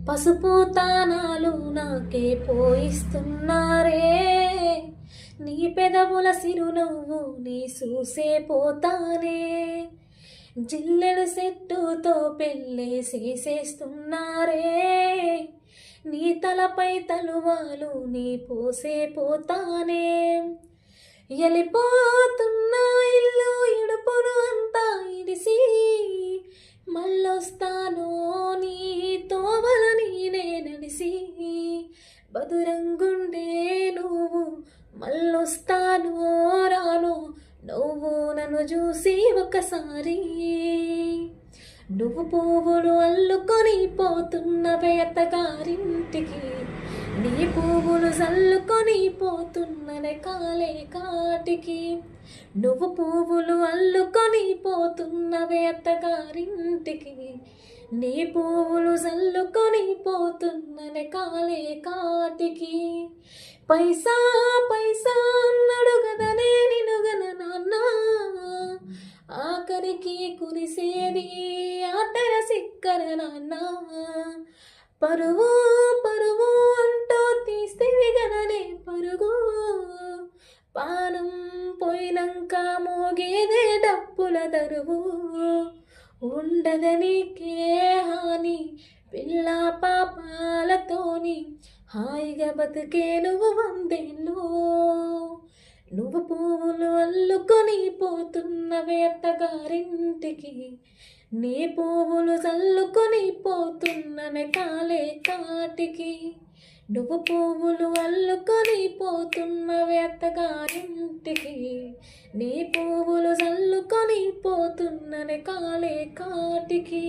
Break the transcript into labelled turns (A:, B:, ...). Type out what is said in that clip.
A: పసుపు తానాలు నాకే పోయిస్తున్నారే, నీ పెదవుల సిరునవ్వు నీ చూసే పోతానే. జిల్లెడు సెట్టుతో పెళ్ళే చేసేస్తున్నారే, నీ తలపై తలువాలు నీ పోసే పోతానే. వెళ్ళిపోతున్న ఇల్లు ఇడుపును అంతా ఇడిసి, మళ్ళొస్తాను నీ తోవల నేనే నడిసి. బదురంగుండే నువ్వు మళ్ళొస్తాను రాను, నువ్వు నన్ను చూసి ఒకసారి. నువ్వు పువ్వులు అల్లుకొని పోతున్నవే అత్తగారింటికి, నీ పువ్వులు చల్లుకొని పోతున్ననే కాలే కాటికి. నువ్వు పువ్వులు అల్లుకొని పోతున్నవే అత్తగారింటికి, నీ పువ్వులు చల్లుకొని పోతున్ననే కాలే కాటికి. పైసా పైసా అన్నాడు గదనే నినుగన నాన్న, ఆఖరికి కురిసేది ఆటర సిక్కర నాన్న. పరువు పరువు అంటూ తీస్తేవి గదనే పరుగు, పానం పోయినంక మోగేదే డప్పుల దరువు. ఉండదనికే హాని పిల్ల పాపాలతోని, హాయిగా బతుకే నువ్వు వందేళ్ళు. నువ్వు పువ్వులు అల్లుకొని పోతున్నవే అత్తగారింటికి, నీ పువ్వులు చల్లుకొని పోతున్ననే కాలే కాటికి. నువ్వు పువ్వులు అల్లుకొని పోతున్నవే అత్తగారింటికి, నీ పువ్వులు చల్లుకొని పోతున్ననే కాలే కాటికి.